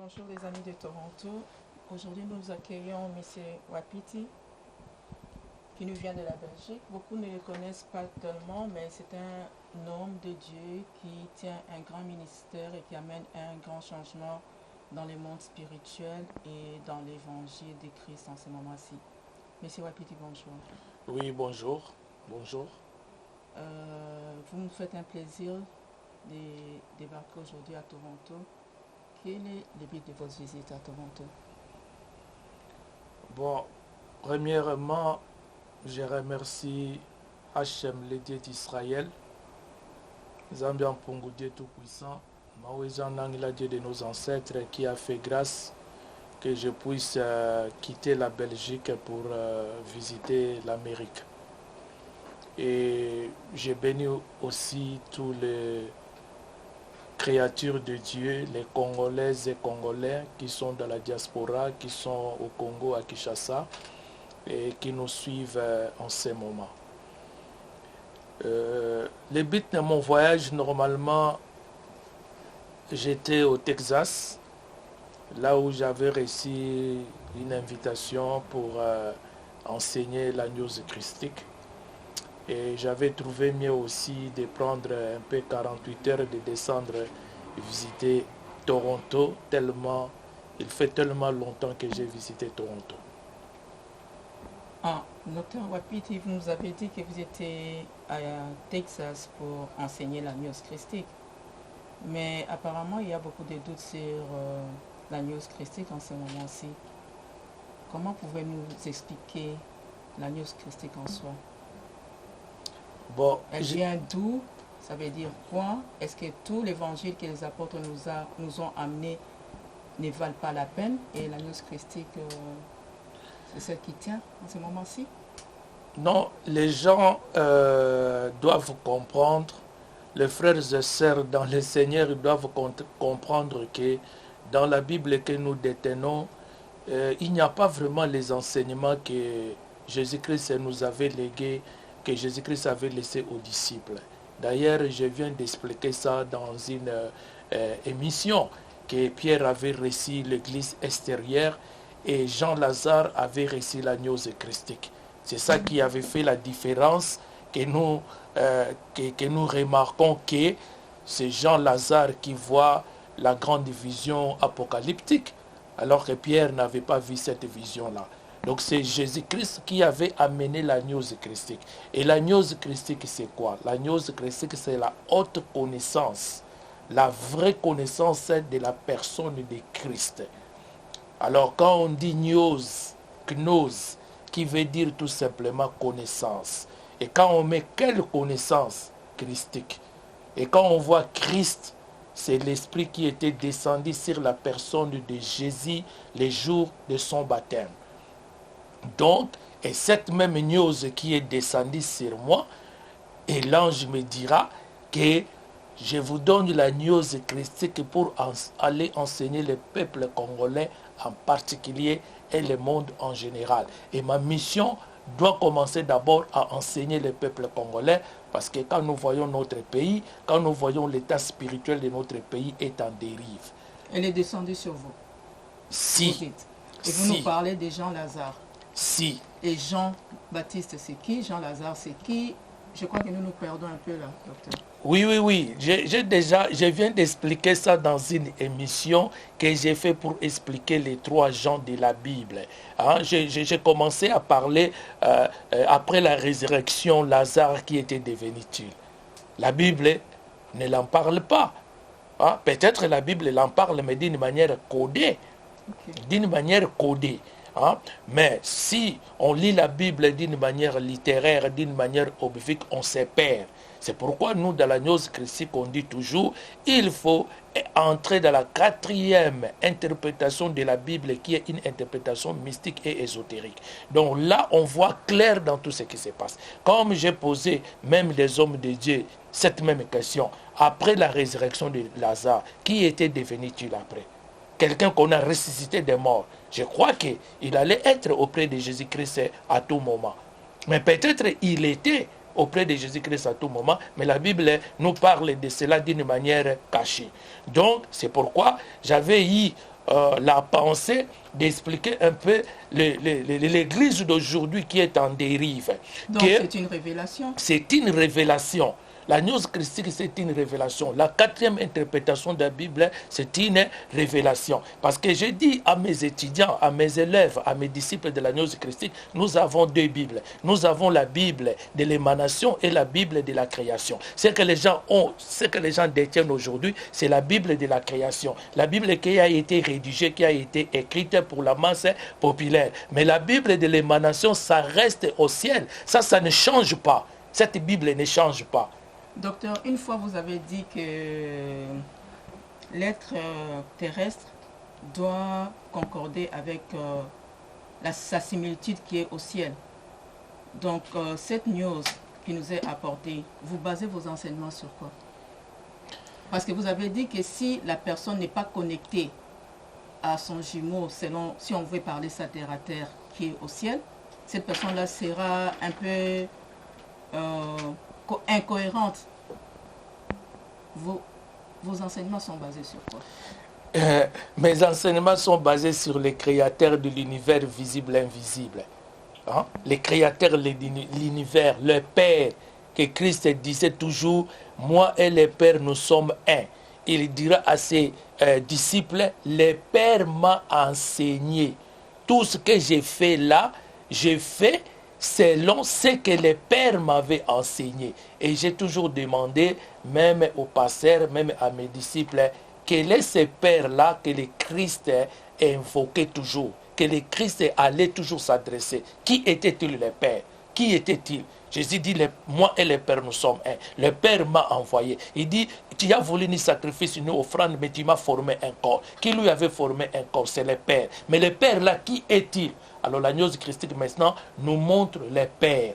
Bonjour les amis de Toronto. Aujourd'hui nous accueillons M. Wapiti qui nous vient de la Belgique. Beaucoup ne le connaissent pas tellement, mais c'est un homme de Dieu qui tient un grand ministère et qui amène un grand changement dans le monde spirituel et dans l'évangile de Christ en ce moment-ci. M. Wapiti, bonjour. Oui, bonjour. Bonjour. Vous nous faites un plaisir de débarquer aujourd'hui à Toronto. Quel est le but de votre visite à Toronto? Bon, premièrement, je remercie Hachem, le Dieu d'Israël, Zambian Pongo, Dieu Tout-Puissant, Maouezanang, le Dieu de nos ancêtres, qui a fait grâce que je puisse quitter la Belgique pour visiter l'Amérique. Et j'ai béni aussi tous les créatures de Dieu, les Congolaises et Congolais qui sont dans la diaspora, qui sont au Congo, à Kinshasa, et qui nous suivent en ce moment. Le but de mon voyage, normalement, j'étais au Texas, là où j'avais reçu une invitation pour enseigner la news christique. Et j'avais trouvé mieux aussi de prendre un peu 48 heures, de descendre et visiter Toronto, tellement il fait tellement longtemps que j'ai visité Toronto. Docteur Wapiti, vous nous avez dit que vous étiez à Texas pour enseigner la news christique. Mais apparemment, il y a beaucoup de doutes sur la news christique en ce moment-ci. Comment pouvez-vous nous expliquer la news christique en soi? Bon, elle vient d'où? Ça veut dire quoi? Est-ce que tout l'évangile que les apôtres nous ont amené ne valent pas la peine? Et la news christique, c'est celle qui tient en ce moment-ci? Non, les gens doivent comprendre, les frères et sœurs dans le Seigneur doivent comprendre que dans la Bible que nous détenons, il n'y a pas vraiment les enseignements que Jésus-Christ nous avait légués, que Jésus-Christ avait laissé aux disciples. D'ailleurs, je viens d'expliquer ça dans une émission que Pierre avait reçu l'église extérieure et Jean Lazare avait reçu la news christique. C'est ça qui avait fait la différence que nous remarquons que c'est Jean Lazare qui voit la grande vision apocalyptique, alors que Pierre n'avait pas vu cette vision-là. Donc c'est Jésus-Christ qui avait amené la news christique. Et la news christique, c'est quoi? La news christique, c'est la haute connaissance, la vraie connaissance de la personne de Christ. Alors quand on dit news, gnose, qui veut dire tout simplement connaissance. Et quand on met quelle connaissance christique? Et quand on voit Christ, c'est l'Esprit qui était descendu sur la personne de Jésus les jours de son baptême. Donc, et cette même news qui est descendue sur moi, et l'ange me dira que je vous donne la news christique pour aller enseigner le peuple congolais en particulier et le monde en général. Et ma mission doit commencer d'abord à enseigner le peuple congolais parce que quand nous voyons notre pays, quand nous voyons l'état spirituel de notre pays est en dérive. Elle est descendue sur vous. Si. Et vous nous parlez de Jean Lazare. Si. Et Jean-Baptiste, c'est qui? Jean Lazare, c'est qui? Je crois que nous nous perdons un peu là, docteur. Oui. Je viens d'expliquer ça dans une émission que j'ai fait pour expliquer les 3 Jean de la Bible. J'ai commencé à parler après la résurrection, Lazare qui était devenu tuile. La Bible ne l'en parle pas. Peut-être la Bible l'en parle, mais d'une manière codée. Okay. D'une manière codée. Mais si on lit la Bible d'une manière littéraire, d'une manière obvique, on se perd. C'est pourquoi nous, dans la news christique, on dit toujours, il faut entrer dans la 4e interprétation de la Bible, qui est une interprétation mystique et ésotérique. Donc là, on voit clair dans tout ce qui se passe. Comme j'ai posé, même les hommes de Dieu, cette même question, après la résurrection de Lazare, qui était devenu-il après? Quelqu'un qu'on a ressuscité des morts. Je crois qu'il allait être auprès de Jésus-Christ à tout moment. Mais peut-être il était auprès de Jésus-Christ à tout moment, mais la Bible nous parle de cela d'une manière cachée. Donc, c'est pourquoi j'avais eu la pensée d'expliquer un peu l'Église d'aujourd'hui qui est en dérive. Donc c'est une révélation. C'est une révélation. La news christique, c'est une révélation. La quatrième interprétation de la Bible, c'est une révélation. Parce que j'ai dit à mes étudiants, à mes élèves, à mes disciples de la news christique, nous avons deux Bibles. Nous avons la Bible de l'émanation et la Bible de la création. Ce que les gens ont, ce que les gens détiennent aujourd'hui, c'est la Bible de la création. La Bible qui a été rédigée, qui a été écrite pour la masse populaire. Mais la Bible de l'émanation, ça reste au ciel. Ça ne change pas. Cette Bible ne change pas. Docteur, une fois vous avez dit que l'être terrestre doit concorder avec sa similitude qui est au ciel. Donc cette news qui nous est apportée, vous basez vos enseignements sur quoi? Parce que vous avez dit que si la personne n'est pas connectée à son jumeau, selon, si on veut parler ça terre à terre, qui est au ciel, cette personne-là sera un peu incohérente. Vos enseignements sont basés sur quoi? Mes enseignements sont basés sur les créateurs de l'univers visible et invisible. Hein? Les créateurs de l'univers, le Père, que Christ disait toujours, moi et le Père, nous sommes un. Il dira à ses disciples, le Père m'a enseigné. Tout ce que j'ai fait là, j'ai fait selon ce que le Père m'avait enseigné. Et j'ai toujours demandé, même aux pasteurs, même à mes disciples, quel est ce Père-là que le Christ invoquait toujours, que le Christ allait toujours s'adresser. Qui était-il le Père? Qui était-il? Jésus dit, moi et le Père, nous sommes un. Le Père m'a envoyé. Il dit, tu as voulu ni sacrifice ni offrande, mais tu m'as formé un corps. Qui lui avait formé un corps? C'est le Père. Mais le Père là, qui est-il? Alors la gnose christique maintenant nous montre le Père.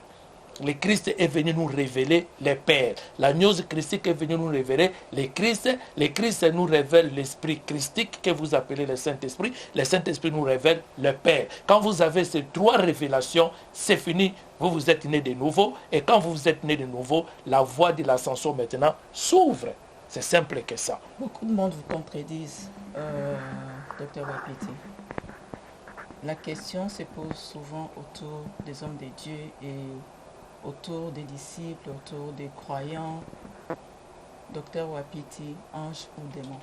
Le Christ est venu nous révéler le Père. La gnose christique est venue nous révéler le Christ. Le Christ nous révèle l'Esprit christique que vous appelez le Saint-Esprit. Le Saint-Esprit nous révèle le Père. Quand vous avez ces trois révélations, c'est fini. Vous êtes né de nouveau. Et quand vous êtes né de nouveau, la voie de l'ascension maintenant s'ouvre. C'est simple que ça. Beaucoup de monde vous contredisent, Dr Wapiti. La question se pose souvent autour des hommes de Dieu et autour des disciples, autour des croyants. Dr Wapiti, ange ou démon?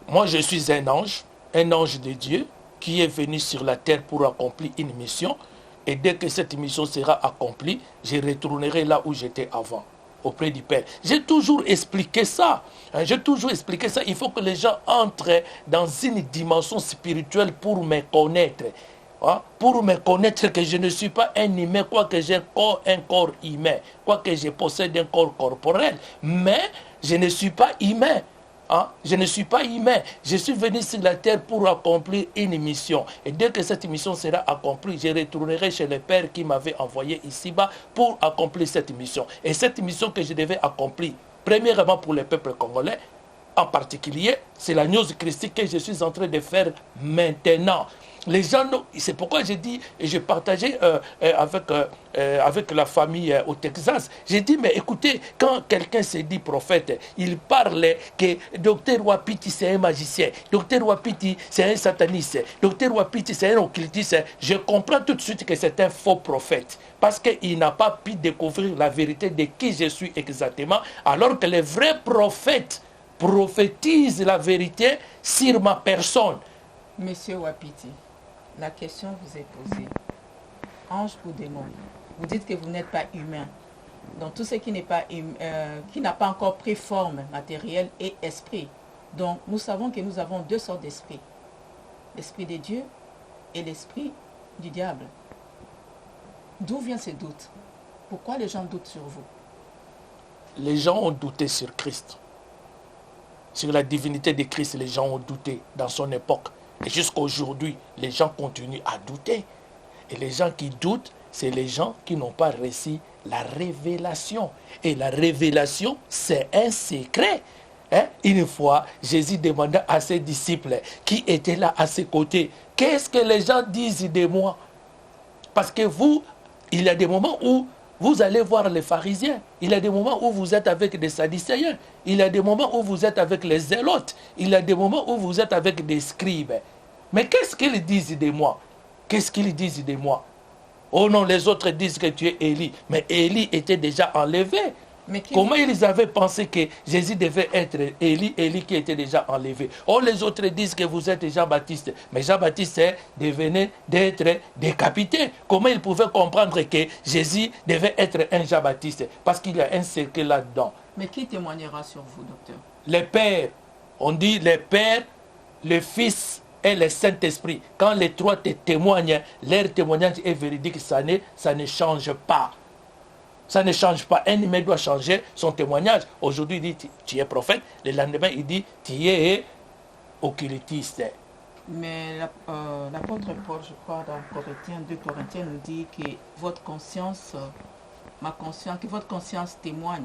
Moi, je suis un ange de Dieu qui est venu sur la terre pour accomplir une mission. Et dès que cette mission sera accomplie, je retournerai là où j'étais avant, auprès du Père. J'ai toujours expliqué ça. J'ai toujours expliqué ça. Il faut que les gens entrent dans une dimension spirituelle pour me connaître. Pour me connaître que je ne suis pas un humain, quoique j'ai un corps humain, quoique je possède un corps corporel. Mais je ne suis pas humain. Je ne suis pas humain. Je suis venu sur la terre pour accomplir une mission. Et dès que cette mission sera accomplie, je retournerai chez le Père qui m'avait envoyé ici-bas pour accomplir cette mission. Et cette mission que je devais accomplir, premièrement pour le peuple congolais, en particulier, c'est la news christique que je suis en train de faire maintenant. Les gens, c'est pourquoi j'ai dit, et j'ai partagé avec la famille au Texas, j'ai dit, mais écoutez, quand quelqu'un se dit prophète, il parle que Dr Wapiti c'est un magicien, Dr Wapiti c'est un sataniste, Dr Wapiti c'est un occultiste, je comprends tout de suite que c'est un faux prophète, parce qu'il n'a pas pu découvrir la vérité de qui je suis exactement, alors que les vrais prophètes prophétisent la vérité sur ma personne. Monsieur Wapiti, la question vous est posée. Ange ou démon? Vous dites que vous n'êtes pas humain. Donc tout ce qui n'est pas qui n'a pas encore pris forme matérielle et esprit. Donc nous savons que nous avons deux sortes d'esprits. L'esprit de Dieu et l'esprit du diable. D'où vient ce doute? Pourquoi les gens doutent sur vous? Les gens ont douté sur Christ. Sur la divinité de Christ, les gens ont douté dans son époque. Et jusqu'à aujourd'hui, les gens continuent à douter. Et les gens qui doutent, c'est les gens qui n'ont pas reçu la révélation. Et la révélation, c'est un secret. Une fois, Jésus demanda à ses disciples qui étaient là à ses côtés, qu'est-ce que les gens disent de moi? Parce que vous, il y a des moments où vous allez voir les pharisiens. Il y a des moments où vous êtes avec des sadducéens. Il y a des moments où vous êtes avec les zélotes. Il y a des moments où vous êtes avec des scribes. Mais qu'est-ce qu'ils disent de moi? Qu'est-ce qu'ils disent de moi? Oh non, les autres disent que tu es Élie. Mais Élie était déjà enlevé. Comment ils avaient pensé que Jésus devait être Élie, Élie qui était déjà enlevé? Oh, les autres disent que vous êtes Jean-Baptiste. Mais Jean-Baptiste devenait d'être décapité. Comment ils pouvaient comprendre que Jésus devait être un Jean-Baptiste? Parce qu'il y a un secret là-dedans. Mais qui témoignera sur vous, docteur? Les pères. On dit les pères, le Fils et le Saint-Esprit. Quand les trois te témoignent, leur témoignage est véridique, ça ne change pas. Ça ne change pas. Un humain doit changer son témoignage. Aujourd'hui, il dit tu es prophète. Le lendemain, il dit tu es occultiste. Mais l'apôtre Paul, je crois, dans Corinthiens, 2 Corinthiens, nous dit que votre conscience, que votre conscience témoigne.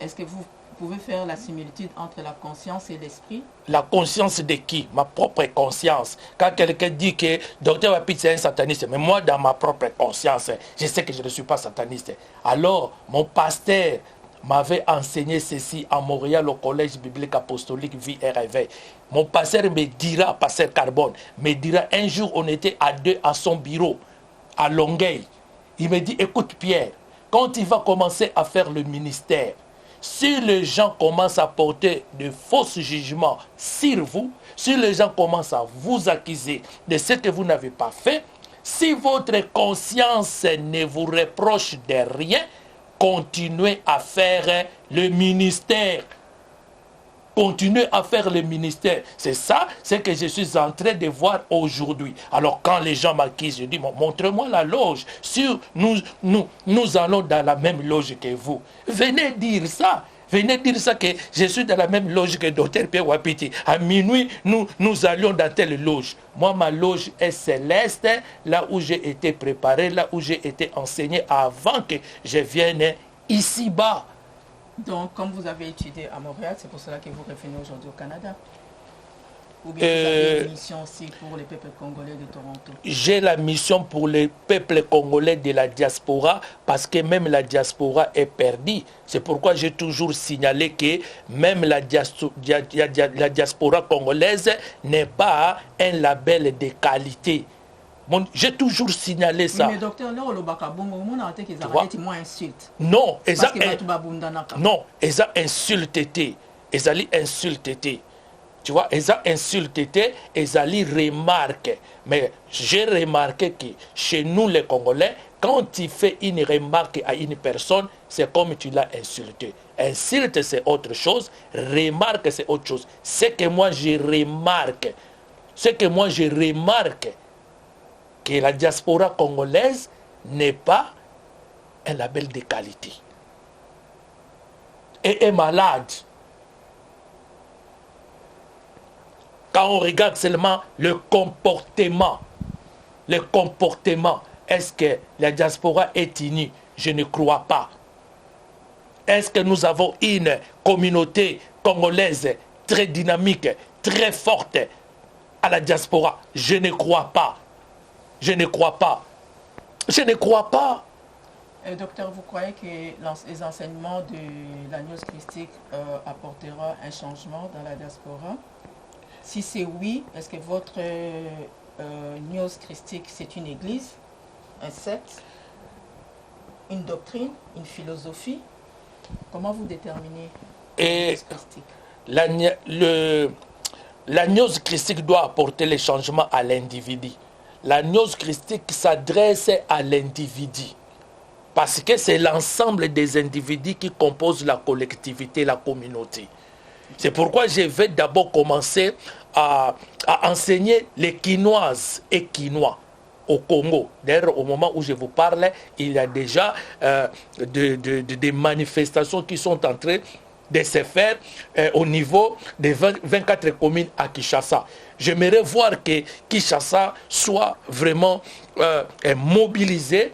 Est-ce que vous pouvez faire la similitude entre la conscience et l'esprit? La conscience de qui? Ma propre conscience. Quand quelqu'un dit que Dr Wapiti c'est un sataniste, mais moi dans ma propre conscience, je sais que je ne suis pas sataniste. Alors, mon pasteur m'avait enseigné ceci à Montréal au collège biblique apostolique Vie et Réveil. Mon pasteur me dira, pasteur Carbone, me dira, un jour on était à deux à son bureau, à Longueuil. Il me dit, écoute Pierre, quand il va commencer à faire le ministère, si les gens commencent à porter de faux jugements sur vous, si les gens commencent à vous accuser de ce que vous n'avez pas fait, si votre conscience ne vous reproche de rien, continuez à faire le ministère. Continuez à faire le ministère. C'est ça, c'est que je suis en train de voir aujourd'hui. Alors quand les gens m'accusent, je dis, montrez-moi la loge. Si nous allons dans la même loge que vous. Venez dire ça. Venez dire ça que je suis dans la même loge que Dr Pierre Wapiti. À minuit, nous allions dans telle loge. Moi, ma loge est céleste, là où j'ai été préparé, là où j'ai été enseigné avant que je vienne ici-bas. Donc, comme vous avez étudié à Montréal, c'est pour cela que vous revenez aujourd'hui au Canada? Ou bien vous avez une mission aussi pour les peuples congolais de Toronto? J'ai la mission pour les peuples congolais de la diaspora parce que même la diaspora est perdue. C'est pourquoi j'ai toujours signalé que même la diaspora congolaise n'est pas un label de qualité. J'ai toujours signalé ça. Mais docteur, là, le bakabongo, on a dit qu'ils ont moins insulte. Non, non, ils ont insulté. Ils ont insulté. Tu vois, ils ont insulté, ils ont remarqué. Mais j'ai remarqué que chez nous, les Congolais, quand tu fais une remarque à une personne, c'est comme tu l'as insulté. Insulte, c'est autre chose. Remarque, c'est autre chose. Ce que moi, je remarque, que la diaspora congolaise n'est pas un label de qualité. Et est malade. Quand on regarde seulement le comportement, est-ce que la diaspora est unie? Je ne crois pas. Est-ce que nous avons une communauté congolaise très dynamique, très forte à la diaspora? Je ne crois pas. Je ne crois pas. Docteur, vous croyez que les enseignements de la gnose christique apporteront un changement dans la diaspora? Si c'est oui, est-ce que votre gnose christique, c'est une église, un secte, une doctrine, une philosophie? Comment vous déterminez la gnose christique? La gnose christique doit apporter les changements à l'individu. La gnose christique s'adresse à l'individu. Parce que c'est l'ensemble des individus qui composent la collectivité, la communauté. C'est pourquoi je vais d'abord commencer à enseigner les Quinoises et Quinois au Congo. D'ailleurs, au moment où je vous parle, il y a déjà des manifestations qui sont en train de se faire au niveau des 24 communes à Kinshasa. J'aimerais voir que Kinshasa soit vraiment mobilisé,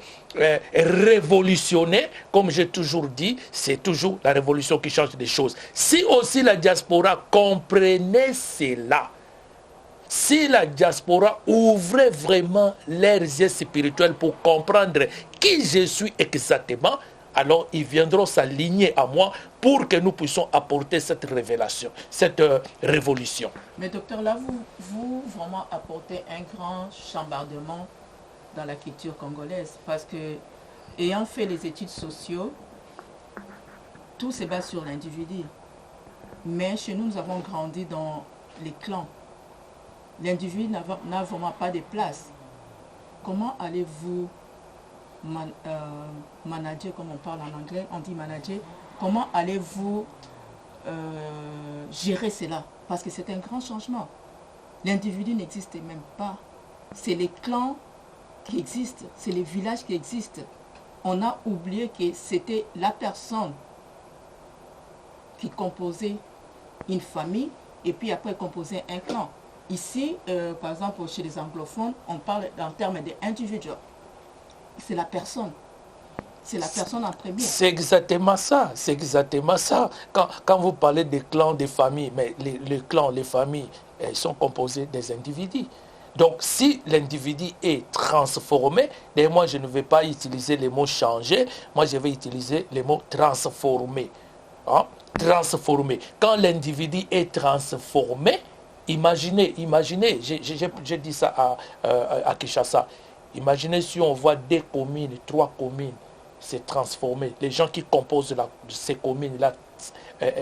révolutionné. Comme j'ai toujours dit, c'est toujours la révolution qui change des choses. Si aussi la diaspora comprenait cela, Si la diaspora ouvrait vraiment leurs yeux spirituels pour comprendre qui je suis exactement, alors ils viendront s'aligner à moi pour que nous puissions apporter cette révélation, cette révolution. Mais docteur, là, vous vraiment apportez un grand chambardement dans la culture congolaise, parce que, ayant fait les études sociaux, tout se base sur l'individu. Mais chez nous, nous avons grandi dans les clans. L'individu n'a vraiment pas de place. Comment allez-vous manager, comme on parle en anglais, on dit manager, comment allez-vous gérer cela? Parce que c'est un grand changement. L'individu n'existe même pas. C'est les clans qui existent, c'est les villages qui existent. On a oublié que c'était la personne qui composait une famille et puis après composait un clan. Ici, par exemple, chez les anglophones, on parle en termes d'individu. C'est la personne. C'est la personne en premier. C'est exactement ça. C'est exactement ça. Quand vous parlez des clans, des familles, mais les clans, les familles, elles sont composées des individus. Donc, si l'individu est transformé, et moi, je ne vais pas utiliser les mots changer, moi, je vais utiliser les mots transformer. Hein? Transformé. Quand l'individu est transformé, imaginez, j'ai dit ça à Kinshasa, imaginez si on voit 2 communes, 3 communes se transformer, les gens qui composent ces communes-là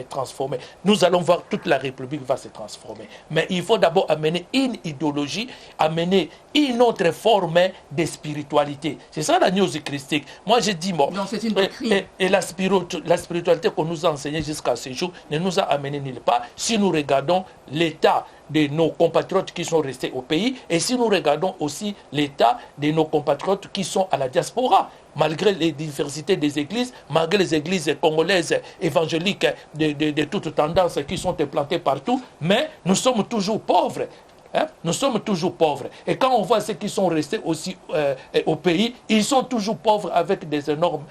transformées. Nous allons voir toute la République va se transformer. Mais il faut d'abord amener une idéologie, amener une autre forme de spiritualité. C'est ça la news christique. Moi je dis, bon, non, c'est une doctrine. Et la spiritualité qu'on nous a enseignée jusqu'à ce jour ne nous a amené nulle part si nous regardons l'état de nos compatriotes qui sont restés au pays et si nous regardons aussi l'état de nos compatriotes qui sont à la diaspora. Malgré les diversités des églises, malgré les églises congolaises évangéliques de toutes tendances qui sont implantées partout, mais nous sommes toujours pauvres. Hein? Nous sommes toujours pauvres. Et quand on voit ceux qui sont restés aussi au pays, ils sont toujours pauvres avec des énormes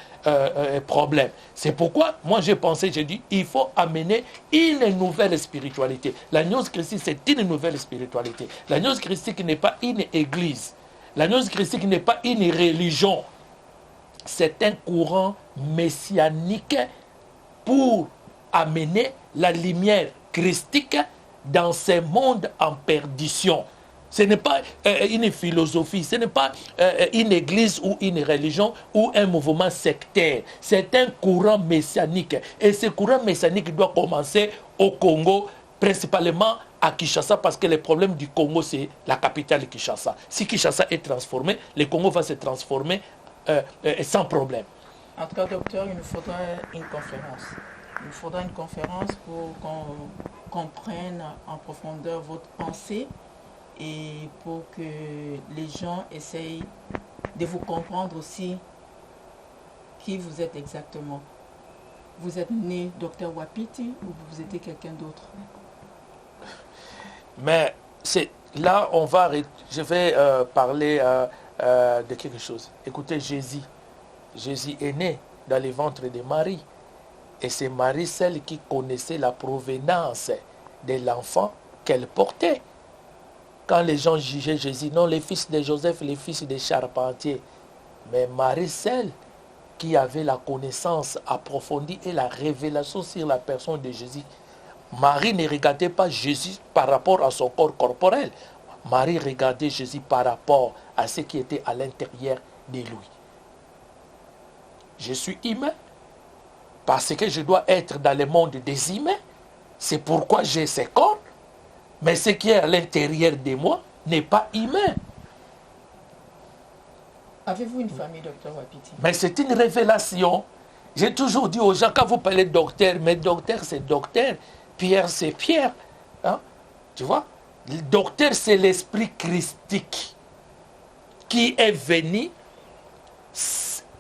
problèmes. C'est pourquoi, moi j'ai pensé, j'ai dit, il faut amener une nouvelle spiritualité. La Gnose christique, c'est une nouvelle spiritualité. La Gnose christique n'est pas une église. La Gnose christique n'est pas une religion. C'est un courant messianique pour amener la lumière christique dans ce monde en perdition. Ce n'est pas une philosophie, ce n'est pas une église ou une religion ou un mouvement sectaire. C'est un courant messianique. Et ce courant messianique doit commencer au Congo, principalement à Kinshasa, parce que le problème du Congo, c'est la capitale Kinshasa. Si Kinshasa est transformé, le Congo va se transformer sans problème. En tout cas, docteur, il nous faudra une conférence. Il nous faudra une conférence pour qu'on comprenne en profondeur votre pensée et pour que les gens essayent de vous comprendre aussi qui vous êtes exactement. Vous êtes né docteur Wapiti ou vous étiez quelqu'un d'autre? Mais là, je vais parler de quelque chose. Écoutez, Jésus est né dans le ventre de Marie. Et c'est Marie celle qui connaissait la provenance de l'enfant qu'elle portait. Quand les gens jugeaient Jésus, non, les fils de Joseph, les fils des charpentiers. Mais Marie celle qui avait la connaissance approfondie et la révélation sur la personne de Jésus. Marie ne regardait pas Jésus par rapport à son corps corporel. Marie regardait Jésus par rapport à ce qui était à l'intérieur de lui. Je suis humain parce que je dois être dans le monde des humains. C'est pourquoi j'ai ce corps. Mais ce qui est à l'intérieur de moi n'est pas humain. Avez-vous une famille, docteur Wapiti? Mais c'est une révélation. J'ai toujours dit aux gens, quand vous parlez de docteur, mais docteur c'est docteur, Pierre c'est Pierre. Hein? Tu vois? Le docteur c'est l'esprit christique qui est venu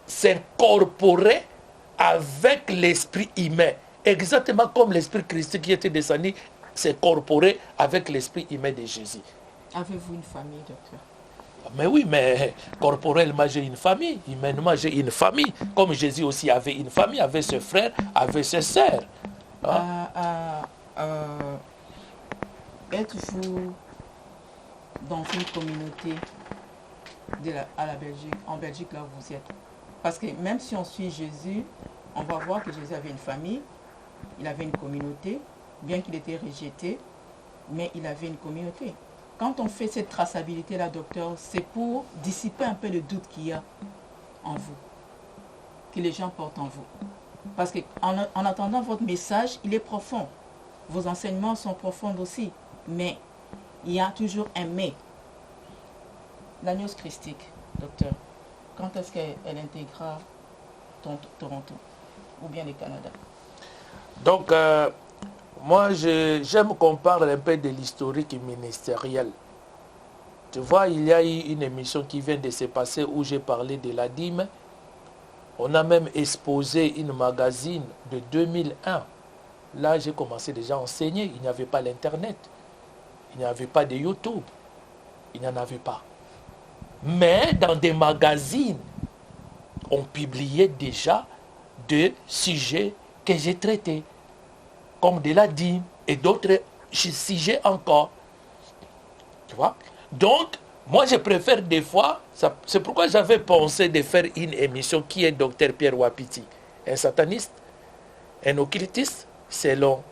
s'incorporer avec l'esprit humain. Exactement comme l'esprit christique qui était descendu s'incorporer avec l'esprit humain de Jésus. Avez-vous une famille, docteur? Mais oui, mais corporellement j'ai une famille, humainement j'ai une famille. Comme Jésus aussi avait une famille, avait ses frères, avait ses sœurs. Hein? Êtes-vous dans une communauté à la Belgique, en Belgique là où vous êtes? Parce que même si on suit Jésus, on va voir que Jésus avait une famille, il avait une communauté, bien qu'il était rejeté, mais il avait une communauté. Quand on fait cette traçabilité-là, docteur, c'est pour dissiper un peu le doute qu'il y a en vous, que les gens portent en vous. Parce qu'en entendant votre message, il est profond. Vos enseignements sont profonds aussi, mais il y a toujours un mais. L'Agnos christique, docteur, quand est-ce qu'elle intégrera Toronto ou bien le Canada? Donc, moi, j'aime qu'on parle un peu de l'historique ministériel. Tu vois, il y a eu une émission qui vient de se passer où j'ai parlé de la dîme. On a même exposé une magazine de 2001. Là, j'ai commencé déjà à enseigner. Il n'y avait pas l'Internet. Il n'y avait pas de YouTube. Il n'y en avait pas. Mais dans des magazines, on publiait déjà des sujets que j'ai traités, comme de la dîme et d'autres sujets encore. Tu vois? Donc, moi, je préfère des fois, c'est pourquoi j'avais pensé de faire une émission qui est Dr Pierre Wapiti, un sataniste, un occultiste, selon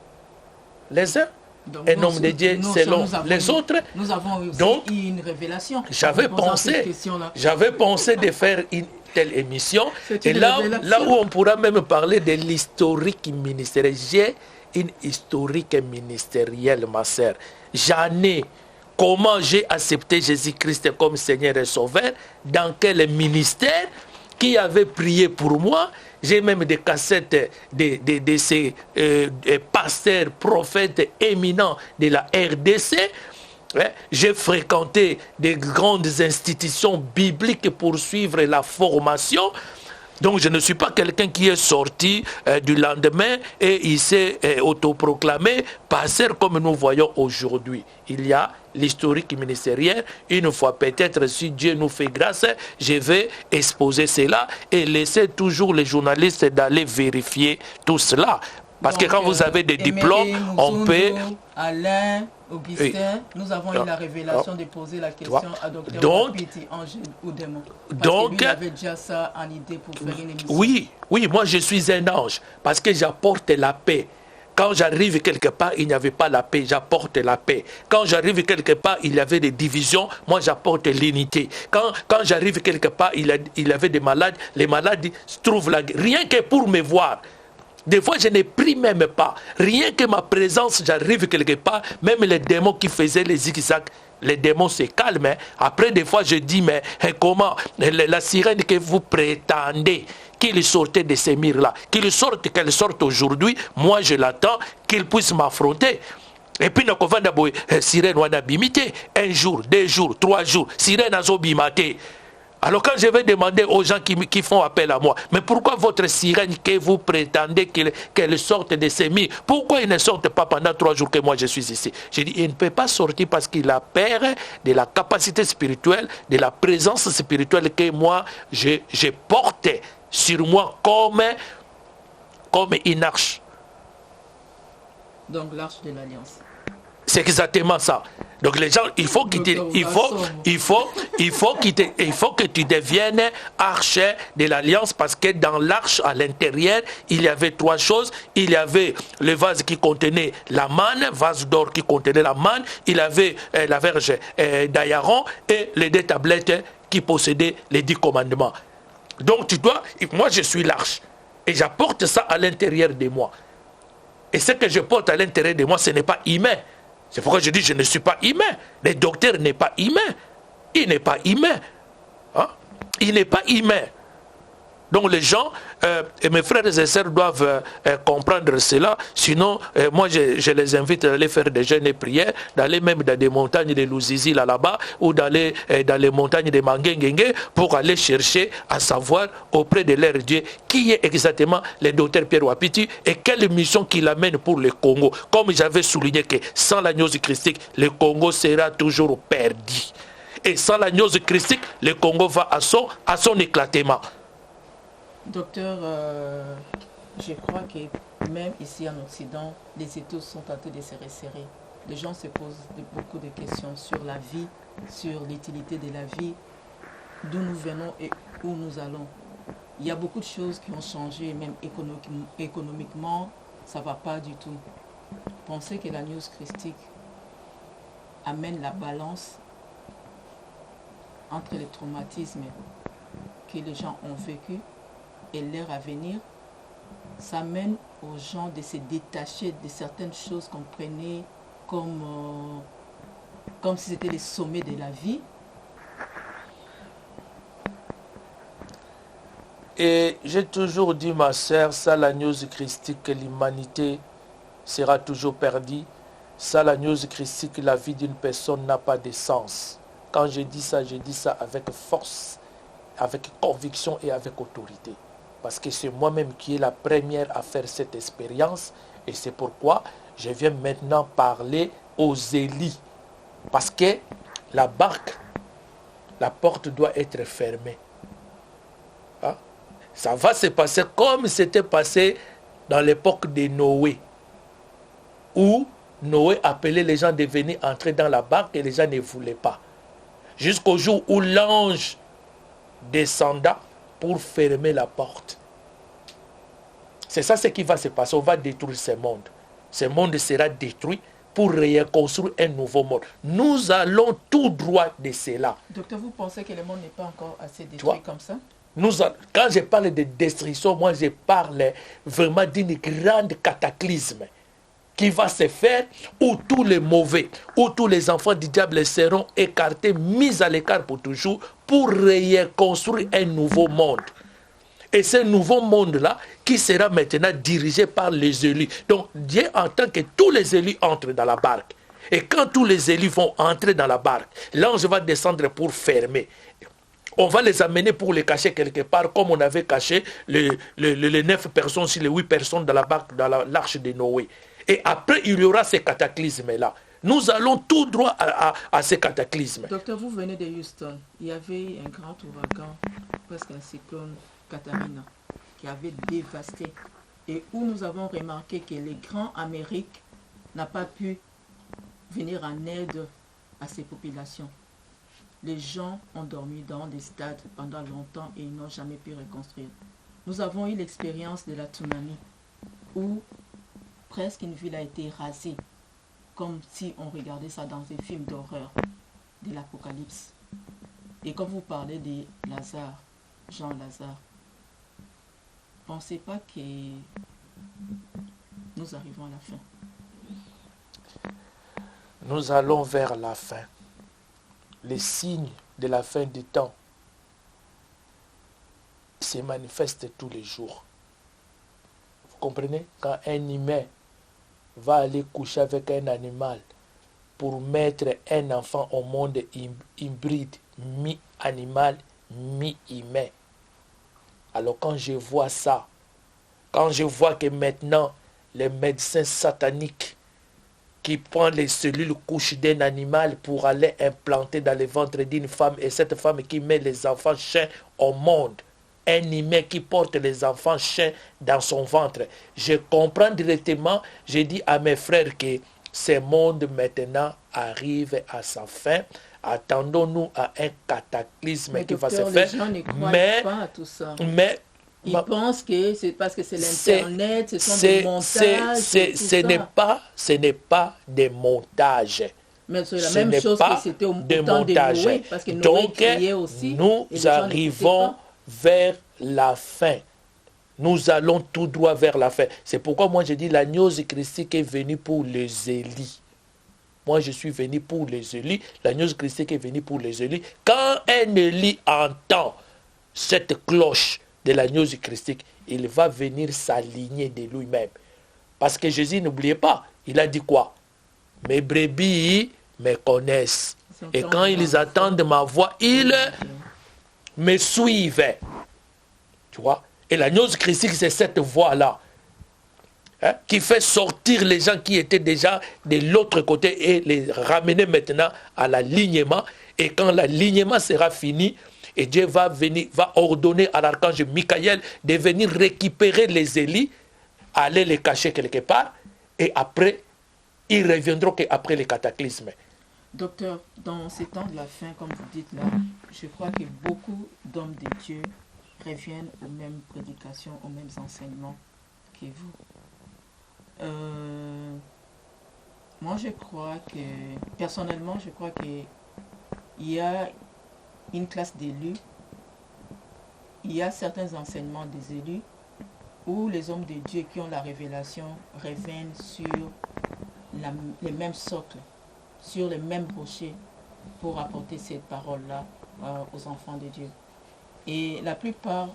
les uns, donc, un homme de Dieu selon les autres. Nous avons aussi donc, une révélation. J'avais pensé de faire une telle émission. Et là où on pourra même parler de l'historique ministériel. J'ai une historique ministérielle, ma sœur. J'en ai. Comment j'ai accepté Jésus-Christ comme Seigneur et Sauveur, dans quel ministère, qui avait prié pour moi. J'ai même des cassettes de ces pasteurs, prophètes éminents de la RDC. J'ai fréquenté des grandes institutions bibliques pour suivre la formation. Donc je ne suis pas quelqu'un qui est sorti du lendemain et il s'est autoproclamé pasteur comme nous voyons aujourd'hui. Il y a l'historique ministériel. Une fois peut-être, si Dieu nous fait grâce, je vais exposer cela et laisser toujours les journalistes d'aller vérifier tout cela. Parce que quand vous avez des diplômes, on peut... Alain, Augustin, nous avons eu la révélation de poser la question à Dr Wapiti, ange ou démon. Parce que lui avait déjà ça en idée pour faire une émission. Oui, moi je suis un ange parce que j'apporte la paix. Quand j'arrive quelque part, il n'y avait pas la paix, j'apporte la paix. Quand j'arrive quelque part, il y avait des divisions, moi j'apporte l'unité. Quand j'arrive quelque part, il y avait des malades, les malades trouvent la guerre. Rien que pour me voir. Des fois, je ne prie même pas. Rien que ma présence, j'arrive quelque part, même les démons qui faisaient les zigzags, les démons se calment. Après, des fois, je dis, mais comment la sirène que vous prétendez qu'il sortait de ces murs-là, qu'elle sorte aujourd'hui, moi je l'attends, qu'il puisse m'affronter. Et puis, nous avons sirène wana bimité, 1 jour, 2 jours, 3 jours, sirène azo bimate. Alors quand je vais demander aux gens qui font appel à moi, mais pourquoi votre sirène que vous prétendez qu'elle sorte de ces murs, pourquoi il ne sortent pas pendant 3 jours que moi je suis ici? Je dis, il ne peut pas sortir parce qu'il a peur de la capacité spirituelle, de la présence spirituelle que moi je porte sur moi comme une arche. Donc l'arche de l'alliance. C'est exactement ça. Donc les gens, il faut que tu deviennes arche de l'alliance parce que dans l'arche à l'intérieur, il y avait 3 choses. Il y avait le vase qui contenait la manne, vase d'or qui contenait la manne. Il y avait la verge d'Aaron et les 2 tablettes qui possédaient les 10 commandements. Donc moi je suis l'arche et j'apporte ça à l'intérieur de moi. Et ce que je porte à l'intérieur de moi, ce n'est pas humain. C'est pourquoi je dis je ne suis pas humain. Le docteur n'est pas humain. Il n'est pas humain. Hein? Il n'est pas humain. Donc les gens, et mes frères et sœurs doivent comprendre cela. Sinon, moi je les invite à aller faire des jeûnes et prières, d'aller même dans des montagnes de Luzizi là-bas, ou d'aller dans les montagnes de Mangengengue pour aller chercher à savoir auprès de leur Dieu qui est exactement le docteur Pierre Wapiti et quelle mission qu'il amène pour le Congo. Comme j'avais souligné que sans la gnose christique, le Congo sera toujours perdu. Et sans la gnose christique, le Congo va à son éclatement. Docteur, je crois que même ici en Occident, les États sont en train de se resserrer. les gens se posent beaucoup de questions sur la vie, sur l'utilité de la vie, d'où nous venons et où nous allons. Il y a beaucoup de choses qui ont changé, même économiquement, ça ne va pas du tout. Pensez que la news christique amène la balance entre les traumatismes que les gens ont vécu et leur avenir. Ça amène aux gens de se détacher de certaines choses qu'on prenait comme si c'était les sommets de la vie. Et j'ai toujours dit, ma sœur, ça la news christique, que l'humanité sera toujours perdue. Ça la news christique, la vie d'une personne n'a pas de sens. Quand je dis ça avec force, avec conviction et avec autorité. Parce que c'est moi-même qui est la première à faire cette expérience. Et c'est pourquoi je viens maintenant parler aux élites. Parce que la barque, la porte doit être fermée. Hein? Ça va se passer comme c'était passé dans l'époque de Noé. Où Noé appelait les gens de venir entrer dans la barque et les gens ne voulaient pas. Jusqu'au jour où l'ange descenda pour fermer la porte. C'est ça ce qui va se passer. On va détruire ce monde. Ce monde sera détruit pour reconstruire un nouveau monde. Nous allons tout droit de cela. Docteur, vous pensez que le monde n'est pas encore assez détruit comme ça? Quand je parle de destruction, moi je parle vraiment d'une grande cataclysme qui va se faire où tous les mauvais, où tous les enfants du diable seront écartés, mis à l'écart pour toujours, pour reconstruire un nouveau monde. Et ce nouveau monde-là, qui sera maintenant dirigé par les élus. Donc Dieu entend que tous les élus entrent dans la barque. Et quand tous les élus vont entrer dans la barque, l'ange va descendre pour fermer. On va les amener pour les cacher quelque part, comme on avait caché les 9 personnes, sur les 8 personnes dans la barque, dans l'arche de Noé. Et après, il y aura ces cataclysmes-là. Nous allons tout droit à ces cataclysmes. Docteur, vous venez de Houston. Il y avait un grand ouragan, presque un cyclone Katrina, qui avait dévasté. Et où nous avons remarqué que les grands Amériques n'ont pas pu venir en aide à ces populations. Les gens ont dormi dans des stades pendant longtemps et ils n'ont jamais pu reconstruire. Nous avons eu l'expérience de la tsunami, où presque une ville a été rasée, comme si on regardait ça dans des films d'horreur de l'Apocalypse. Et quand vous parlez de Lazare, Jean Lazare, pensez pas que nous arrivons à la fin. Nous allons vers la fin. Les signes de la fin du temps se manifestent tous les jours. Vous comprenez? Quand un humain va aller coucher avec un animal pour mettre un enfant au monde hybride, mi-animal, mi-humain. Alors quand je vois ça, quand je vois que maintenant les médecins sataniques qui prennent les cellules couches d'un animal pour aller implanter dans le ventre d'une femme, et cette femme qui met les enfants chiens au monde, un humain qui porte les enfants chiens dans son ventre. Je comprends directement, je dis à mes frères que ce monde maintenant arrive à sa fin. Attendons-nous à un cataclysme qui va se faire. Les gens ne croient pas à tout ça. Ils pensent que c'est parce que c'est l'Internet, ce sont des montages. Ce n'est pas des montages. Mais c'est la même chose que c'était au temps de Noé, parce que Noé criait aussi. Nous arrivons vers la fin. Nous allons tout droit vers la fin. C'est pourquoi moi je dis l'agneau christique est venu pour les élites. Moi je suis venu pour les élites. L'agneau christique est venu pour les élites. Quand un élit entend cette cloche de l'agneau christique, il va venir s'aligner de lui-même. Parce que Jésus, n'oubliez pas, il a dit quoi? Mes brebis me connaissent. Et quand ils attendent ma voix, ils me suivent. Tu vois? Et l'agneau christique, c'est cette voix-là. Hein, qui fait sortir les gens qui étaient déjà de l'autre côté et les ramener maintenant à l'alignement. Et quand l'alignement sera fini, et Dieu va venir, va ordonner à l'archange Michael de venir récupérer les élites, aller les cacher quelque part, et après, Ils reviendront qu'après les cataclysmes. Docteur, dans ces temps de la fin, comme vous dites là, je crois que beaucoup d'hommes de Dieu reviennent aux mêmes prédications, aux mêmes enseignements que vous. Moi, je crois que, personnellement, je crois qu'il y a une classe d'élus, il y a certains enseignements des élus où les hommes de Dieu qui ont la révélation reviennent sur les mêmes socles, sur les mêmes rochers pour apporter cette parole-là aux enfants de Dieu. Et la plupart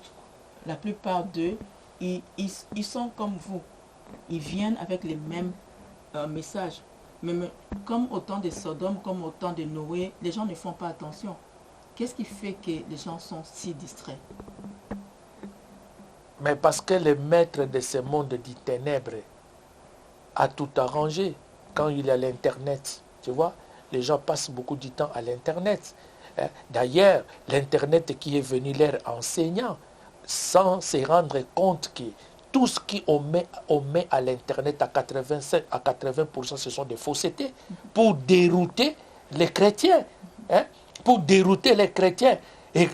d'eux, ils sont comme vous. Ils viennent avec les mêmes messages. Mais comme au temps de Sodome, comme au temps de Noé, les gens ne font pas attention. Qu'est-ce qui fait que les gens sont si distraits? Mais parce que le maître de ce monde dit ténèbres a tout arrangé. Quand il y a l'Internet, tu vois, les gens passent beaucoup de temps à l'Internet. D'ailleurs, l'Internet qui est venu leur enseignant, sans se rendre compte que tout ce qu'on met à l'Internet à 80%, ce sont des faussetés pour dérouter les chrétiens. Pour dérouter les chrétiens. Et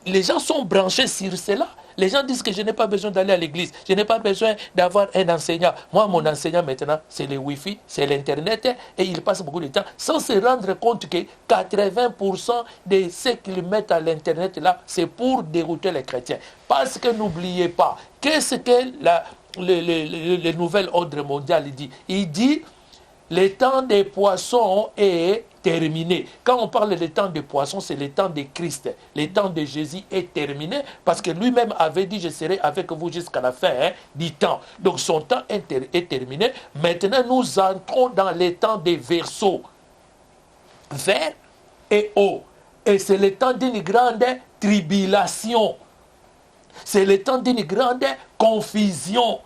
les gens sont branchés sur cela. Les gens disent que je n'ai pas besoin d'aller à l'église. Je n'ai pas besoin d'avoir un enseignant. Moi, mon enseignant maintenant, c'est le Wi-Fi, c'est l'Internet. Et il passe beaucoup de temps sans se rendre compte que 80% de ce qu'ils mettent à l'Internet là, c'est pour dérouter les chrétiens. Parce que n'oubliez pas, qu'est-ce que le nouvel ordre mondial dit? Il dit, le temps des poissons est terminé. Quand on parle de temps des poissons, c'est le temps de Christ. Le temps de Jésus est terminé parce que lui-même avait dit, je serai avec vous jusqu'à la fin du temps. Donc son temps est terminé. Maintenant, nous entrons dans les temps des verseaux. Vert et eau. Et c'est le temps d'une grande tribulation. C'est le temps d'une grande confusion.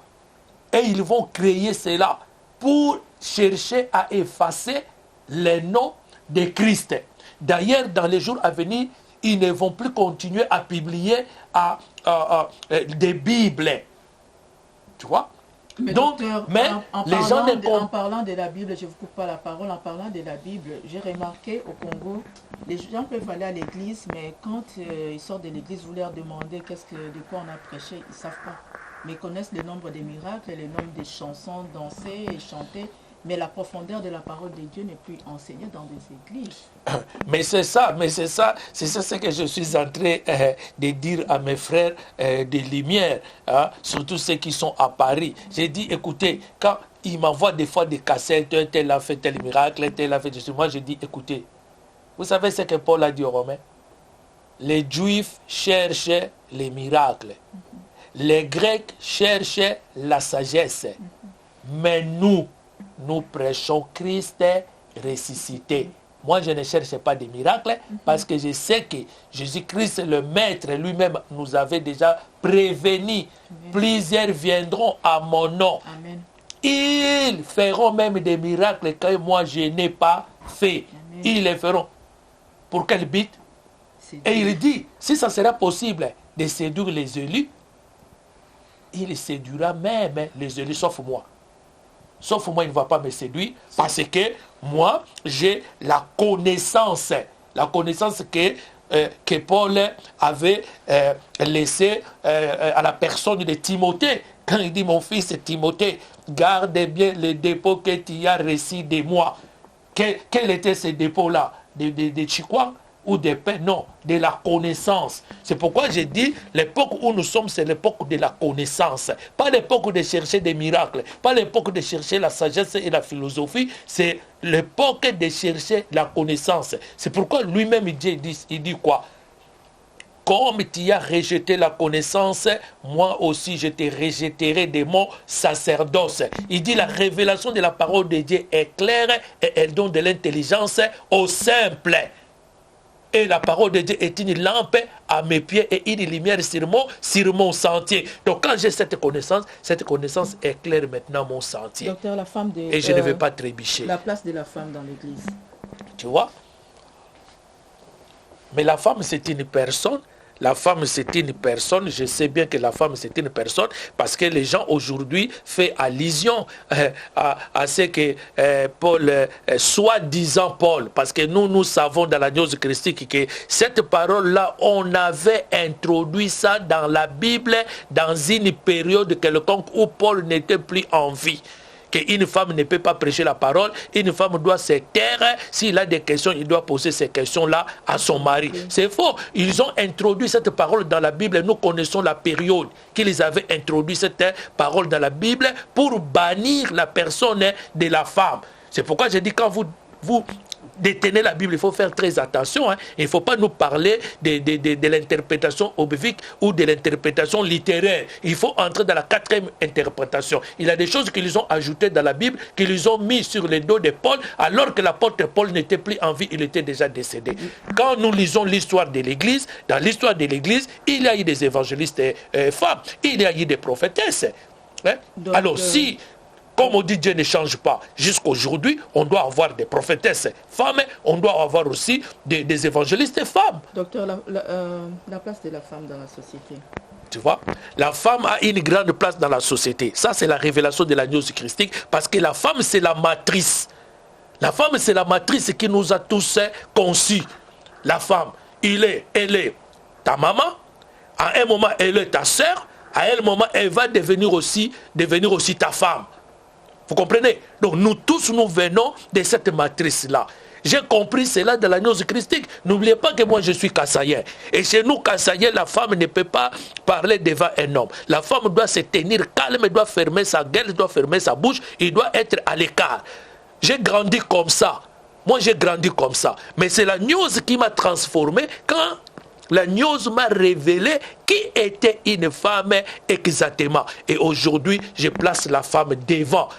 Et ils vont créer cela pour chercher à effacer les noms de Christ. D'ailleurs, dans les jours à venir, ils ne vont plus continuer à publier des Bibles. Tu vois? Mais donc, docteur, en parlant de la Bible, je ne vous coupe pas la parole, en parlant de la Bible, j'ai remarqué au Congo, les gens peuvent aller à l'église, mais quand ils sortent de l'église, vous leur demandez de quoi on a prêché, ils ne savent pas. Mais ils connaissent le nombre des miracles, le nombre des chansons dansées et chantées. Mais la profondeur de la parole de Dieu n'est plus enseignée dans des églises. Mais c'est ça ce que je suis en train de dire à mes frères de Lumière, surtout ceux qui sont à Paris. J'ai dit, écoutez, quand ils m'envoient des fois des cassettes, tel a fait tel miracle, tel a fait ceci, moi je dis, écoutez, vous savez ce que Paul a dit aux Romains? Les Juifs cherchaient les miracles. Les Grecs cherchaient la sagesse. Mais nous prêchons Christ ressuscité. Moi, je ne cherche pas des miracles parce que je sais que Jésus-Christ, le Maître, lui-même nous avait déjà prévenu. Plusieurs viendront à mon nom. Amen. Ils feront même des miracles que moi, je n'ai pas fait. Amen. Ils les feront. Pour quel but? Et il dit, si ça sera possible de séduire les élus, il séduira même les élus, sauf moi. Sauf moi, il ne va pas me séduire parce que moi, j'ai la connaissance que Paul avait laissée à la personne de Timothée. Quand il dit, mon fils Timothée, garde bien le dépôt que tu as reçu de moi. Quel était ce dépôt-là? De Chikwa ou des paix? Non, de la connaissance. C'est pourquoi j'ai dit, l'époque où nous sommes, c'est l'époque de la connaissance. Pas l'époque de chercher des miracles, pas l'époque de chercher la sagesse et la philosophie, c'est l'époque de chercher la connaissance. C'est pourquoi lui-même, il dit quoi? Comme tu as rejeté la connaissance, moi aussi je te rejetterai de mon sacerdoce. Il dit la révélation de la parole de Dieu est claire et elle donne de l'intelligence aux simples. Et la parole de Dieu est une lampe à mes pieds et une lumière sur mon sentier. Donc quand j'ai cette connaissance éclaire maintenant mon sentier. Docteur, la femme et je ne vais pas trébucher. La place de la femme dans l'église. Tu vois? Mais la femme, c'est une personne. la femme c'est une personne. Je sais bien que la femme c'est une personne parce que les gens aujourd'hui font allusion à ce que Paul, soi-disant Paul, parce que nous savons dans la gnose christique que cette parole-là, on avait introduit ça dans la Bible dans une période quelconque où Paul n'était plus en vie. Qu'une femme ne peut pas prêcher la parole, une femme doit se taire. S'il a des questions, il doit poser ces questions-là à son mari. C'est faux. Ils ont introduit cette parole dans la Bible. Nous connaissons la période qu'ils avaient introduit cette parole dans la Bible pour bannir la personne de la femme. C'est pourquoi j'ai dit, quand vous détenez la Bible, il faut faire très attention. Il ne faut pas nous parler de l'interprétation biblique ou de l'interprétation littéraire. Il faut entrer dans la quatrième interprétation. Il y a des choses qu'ils ont ajoutées dans la Bible, qu'ils ont mis sur le dos de Paul, alors que l'apôtre Paul n'était plus en vie, il était déjà décédé. Quand nous lisons l'histoire de l'Église, dans l'histoire de l'Église, il y a eu des évangélistes femmes, il y a eu des prophétesses. Donc, alors si... Comme on dit, Dieu ne change pas. Jusqu'à aujourd'hui, on doit avoir des prophétesses femmes, on doit avoir aussi des évangélistes femmes. Docteur, la place de la femme dans la société. Tu vois, la femme a une grande place dans la société. Ça, c'est la révélation de la gnose christique, parce que la femme, c'est la matrice. La femme, c'est la matrice qui nous a tous conçus. La femme, elle est ta maman, à un moment, elle est ta sœur, à un moment, elle va devenir aussi ta femme. Vous comprenez? Donc nous tous, nous venons de cette matrice-là. J'ai compris cela dans la gnose christique. N'oubliez pas que moi, je suis kassaïen. Et chez nous, kassaïen, la femme ne peut pas parler devant un homme. La femme doit se tenir calme, elle doit fermer sa gueule, elle doit fermer sa bouche, il doit être à l'écart. J'ai grandi comme ça. Moi, j'ai grandi comme ça. Mais c'est la gnose qui m'a transformé quand la gnose m'a révélé qui était une femme exactement. Et aujourd'hui, je place la femme devant.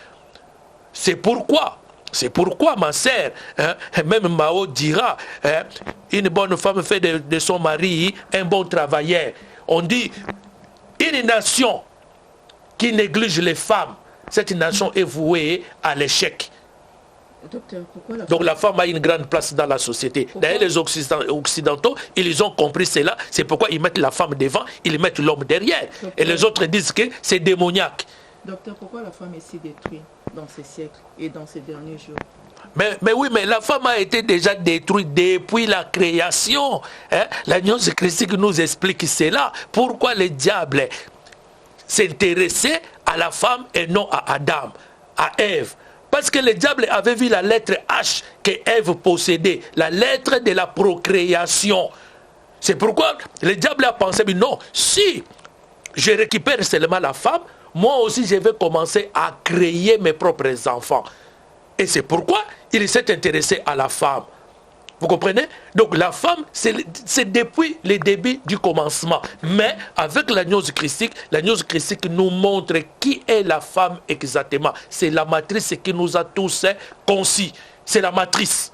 C'est pourquoi, ma sœur, même Mao dira, une bonne femme fait de son mari un bon travailleur. On dit, une nation qui néglige les femmes, cette nation est vouée à l'échec. Docteur, pourquoi donc la femme a une grande place dans la société. D'ailleurs, les Occidentaux, ils ont compris cela. C'est pourquoi ils mettent la femme devant, ils mettent l'homme derrière. Docteur, et les autres disent que c'est démoniaque. Docteur, pourquoi la femme est si détruite dans ces siècles et dans ces derniers jours? Mais oui, mais la femme a été déjà détruite depuis la création. La gnose christique nous explique cela. Pourquoi le diable s'intéressait à la femme et non à Adam, à Ève? Parce que le diable avait vu la lettre H que Ève possédait, la lettre de la procréation. C'est pourquoi le diable a pensé, mais non, si je récupère seulement la femme, moi aussi je vais commencer à créer mes propres enfants. Et c'est pourquoi il s'est intéressé à la femme. Vous comprenez? Donc la femme, c'est depuis le début du commencement. Mais avec la gnose christique nous montre qui est la femme exactement. C'est la matrice qui nous a tous conçus. C'est la matrice.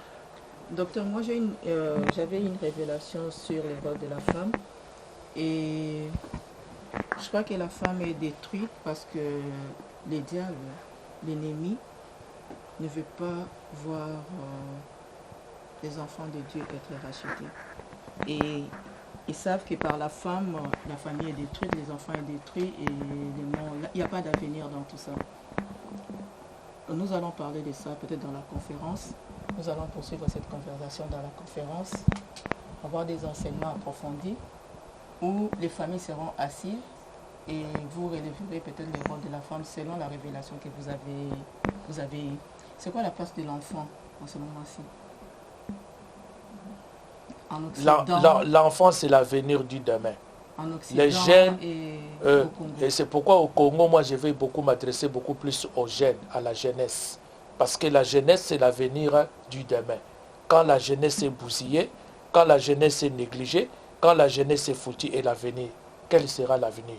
Docteur, moi j'avais une révélation sur les rôles de la femme. Et je crois que la femme est détruite parce que les diables, l'ennemi, ne veut pas voir les enfants de Dieu être rachetés. Et ils savent que par la femme, la famille est détruite, les enfants sont détruits et il n'y a pas d'avenir dans tout ça. Nous allons parler de ça peut-être dans la conférence. Nous allons poursuivre cette conversation dans la conférence, avoir des enseignements approfondis où les familles seront assises et vous relèverez peut-être le rôle de la femme selon la révélation que vous avez eue. C'est quoi la place de l'enfant en ce moment-ci? L'enfant, c'est l'avenir du demain. En Occident les jeunes, au Congo. Et c'est pourquoi au Congo, moi, je vais beaucoup m'adresser beaucoup plus aux jeunes, à la jeunesse. Parce que la jeunesse, c'est l'avenir du demain. Quand la jeunesse est bousillée, quand la jeunesse est négligée, quand la jeunesse est foutue, et l'avenir, quel sera l'avenir?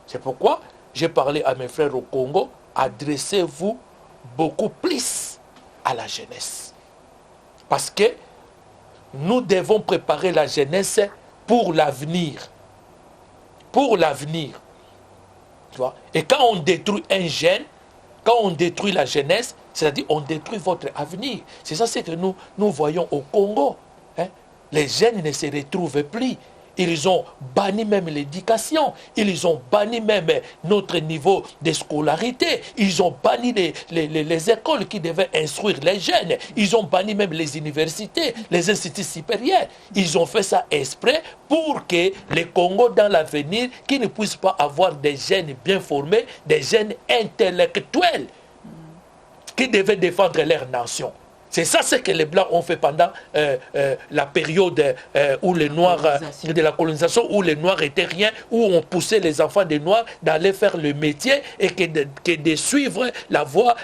C'est pourquoi j'ai parlé à mes frères au Congo, adressez-vous beaucoup plus à la jeunesse. Parce que nous devons préparer la jeunesse pour l'avenir. Pour l'avenir. Tu vois? Et quand on détruit un jeune, quand on détruit la jeunesse, c'est-à-dire on détruit votre avenir. C'est ça ce que nous voyons au Congo. Les jeunes ne se retrouvent plus. Ils ont banni même l'éducation. Ils ont banni même notre niveau de scolarité. Ils ont banni les écoles qui devaient instruire les jeunes. Ils ont banni même les universités, les instituts supérieurs. Ils ont fait ça exprès pour que les Congo dans l'avenir, qui ne puissent pas avoir des jeunes bien formés, des jeunes intellectuels qui devaient défendre leur nation. C'est ça ce que les Blancs ont fait pendant la période où les Noirs, de la colonisation, où les Noirs étaient rien, où on poussait les enfants des Noirs d'aller faire le métier et que de suivre la voie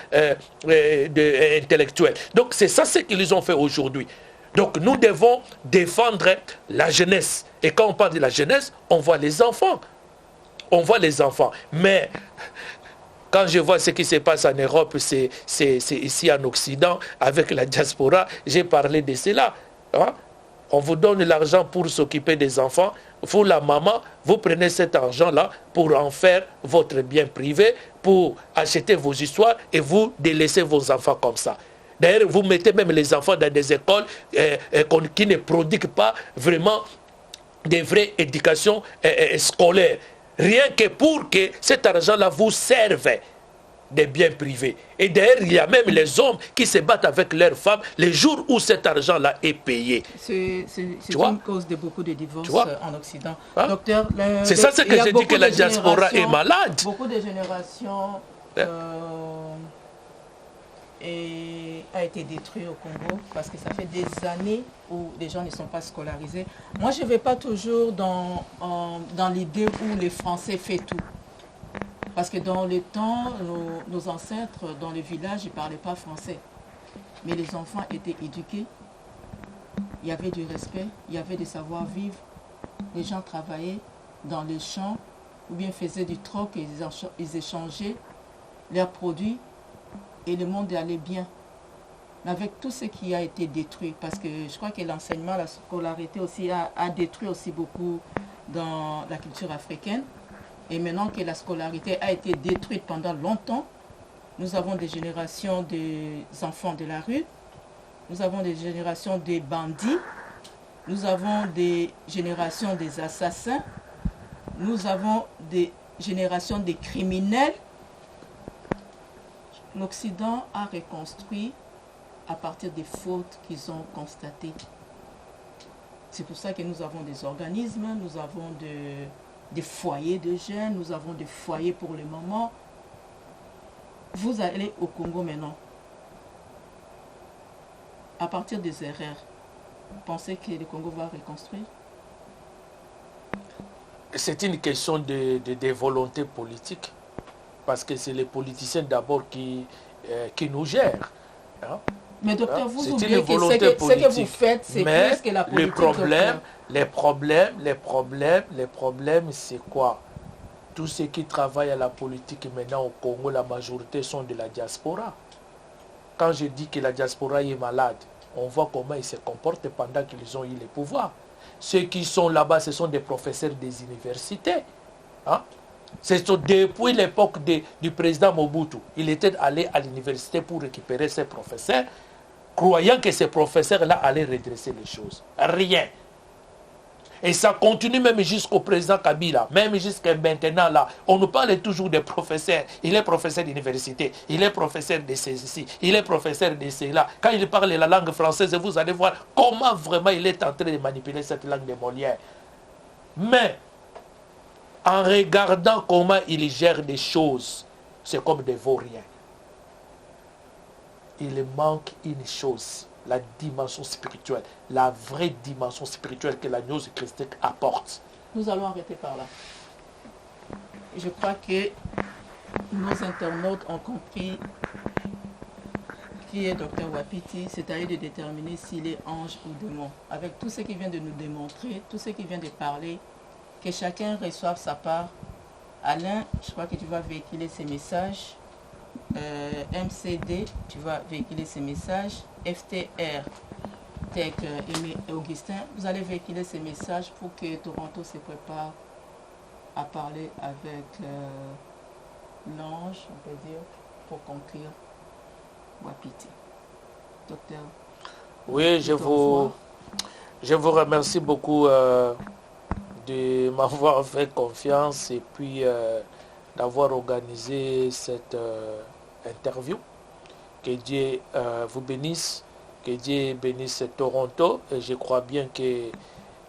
intellectuelle. Donc c'est ça ce qu'ils ont fait aujourd'hui. Donc nous devons défendre la jeunesse. Et quand on parle de la jeunesse, on voit les enfants. On voit les enfants. Mais quand je vois ce qui se passe en Europe, c'est ici en Occident, avec la diaspora, j'ai parlé de cela. Hein? On vous donne l'argent pour s'occuper des enfants. Vous, la maman, vous prenez cet argent-là pour en faire votre bien privé, pour acheter vos histoires et vous délaissez vos enfants comme ça. D'ailleurs, vous mettez même les enfants dans des écoles qui ne prodiguent pas vraiment de vraies éducations scolaires. Rien que pour que cet argent-là vous serve des biens privés. Et d'ailleurs, il y a même les hommes qui se battent avec leurs femmes les jours où cet argent-là est payé. C'est une cause de beaucoup de divorces en Occident. Hein? Docteur, c'est ça ce que j'ai dit, que la diaspora est malade. Beaucoup de générations a été détruit au Congo parce que ça fait des années où les gens ne sont pas scolarisés. Moi, je ne vais pas toujours dans l'idée où les Français font tout. Parce que dans le temps, nos ancêtres, dans les villages, ils ne parlaient pas français. Mais les enfants étaient éduqués. Il y avait du respect, il y avait du savoir-vivre. Les gens travaillaient dans les champs ou bien faisaient du troc et ils échangeaient leurs produits. Et le monde allait bien. Mais avec tout ce qui a été détruit, parce que je crois que l'enseignement, la scolarité aussi a détruit aussi beaucoup dans la culture africaine. Et maintenant que la scolarité a été détruite pendant longtemps, nous avons des générations d'enfants de la rue, nous avons des générations de bandits, nous avons des générations des assassins, nous avons des générations de criminels. L'Occident a reconstruit à partir des fautes qu'ils ont constatées. C'est pour ça que nous avons des organismes, nous avons des foyers de jeunes, nous avons des foyers pour le moment. Vous allez au Congo maintenant. À partir des erreurs, vous pensez que le Congo va reconstruire? C'est une question de volonté politique. Parce que c'est les politiciens d'abord qui nous gèrent. Hein? Mais docteur, vous oubliez que ce que vous faites, c'est plus que la politique. Les problèmes, c'est quoi? Tous ceux qui travaillent à la politique maintenant au Congo, la majorité sont de la diaspora. Quand je dis que la diaspora est malade, on voit comment ils se comportent pendant qu'ils ont eu le pouvoir. Ceux qui sont là-bas, ce sont des professeurs des universités. Hein? C'est depuis l'époque du président Mobutu. Il était allé à l'université pour récupérer ses professeurs, croyant que ces professeurs-là allaient redresser les choses. Rien. Et ça continue même jusqu'au président Kabila, même jusqu'à maintenant là. On nous parle toujours des professeurs. Il est professeur d'université, il est professeur de ceci, il est professeur de cela. Quand il parle la langue française, vous allez voir comment vraiment il est en train de manipuler cette langue de Molière. Mais en regardant comment il gère des choses, c'est comme des vauriens. Il manque une chose, la dimension spirituelle, la vraie dimension spirituelle que la gnose christique apporte. Nous allons arrêter par là. Je crois que nos internautes ont compris qui est Dr Wapiti, c'est-à-dire de déterminer s'il est ange ou démon. Avec tout ce qu'il vient de nous démontrer, tout ce qu'il vient de parler, que chacun reçoive sa part. Alain, je crois que tu vas véhiculer ces messages. MCD, tu vas véhiculer ces messages. FTR, Tech, Aimé et Augustin, vous allez véhiculer ces messages pour que Toronto se prépare à parler avec l'ange, on peut dire, pour conclure Wapiti. Docteur. Oui, je vous remercie beaucoup de m'avoir fait confiance et puis d'avoir organisé cette interview. Que Dieu vous bénisse, que Dieu bénisse Toronto. Et je crois bien que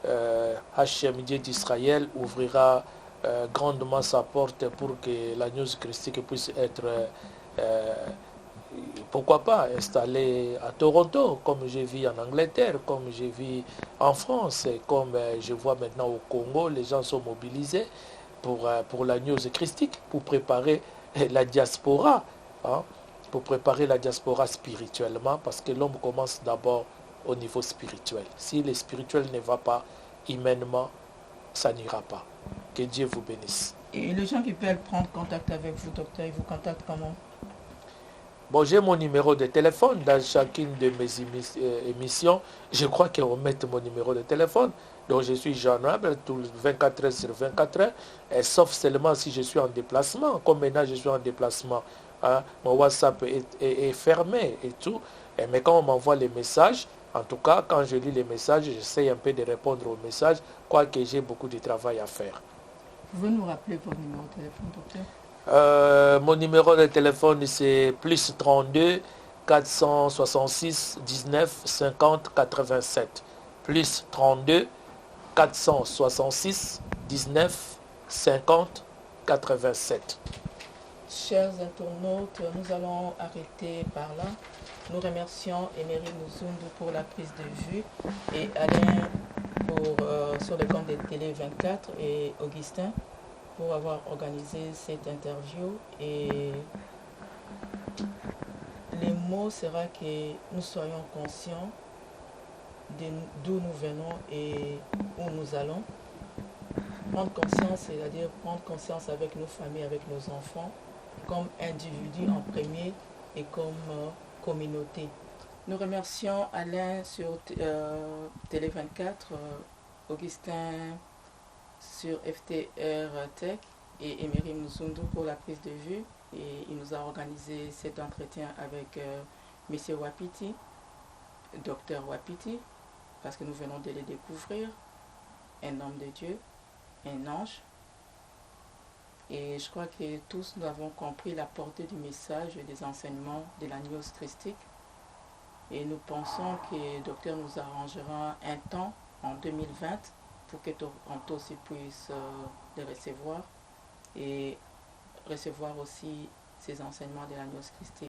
HM Dieu d'Israël ouvrira grandement sa porte pour que la news christique puisse être, pourquoi pas, installée à Toronto, comme je vis en Angleterre, comme je vis en France, et comme je vois maintenant au Congo, les gens sont mobilisés pour la news christique, pour préparer la diaspora, hein, pour préparer la diaspora spirituellement, parce que l'homme commence d'abord au niveau spirituel. Si le spirituel ne va pas, humainement, ça n'ira pas. Que Dieu vous bénisse. Et les gens qui peuvent prendre contact avec vous, docteur, ils vous contactent comment? Bon, j'ai mon numéro de téléphone dans chacune de mes émissions. Je crois qu'on met mon numéro de téléphone. Donc, je suis joignable 24 heures sur 24 heures, et sauf seulement si je suis en déplacement. Comme maintenant, je suis en déplacement, hein, mon WhatsApp est fermé et tout. Mais quand on m'envoie les messages, en tout cas, quand je lis les messages, j'essaie un peu de répondre aux messages, quoique j'ai beaucoup de travail à faire. Vous pouvez nous rappeler votre numéro de téléphone, docteur? Mon numéro de téléphone, c'est plus 32 466 19 50 87. Plus 32 466 19 50 87. Chers internautes, nous allons arrêter par là. Nous remercions Emery Muzundu pour la prise de vue et Alain sur le compte de Télé 24 et Augustin pour avoir organisé cette interview. Et le mot sera que nous soyons conscients d'où nous venons et où nous allons. Prendre conscience, c'est-à-dire prendre conscience avec nos familles, avec nos enfants, comme individus en premier et comme communauté. Nous remercions Alain sur Télé 24, Augustin sur FTR Tech et Emery Muzundu pour la prise de vue. Et il nous a organisé cet entretien avec M. Wapiti, Dr Wapiti, parce que nous venons de le découvrir, un homme de Dieu, un ange. Et je crois que tous nous avons compris la portée du message et des enseignements de la news christique. Et nous pensons que le docteur nous arrangera un temps en 2020 pour que Toronto aussi puisse les recevoir et recevoir aussi ces enseignements de la news christique.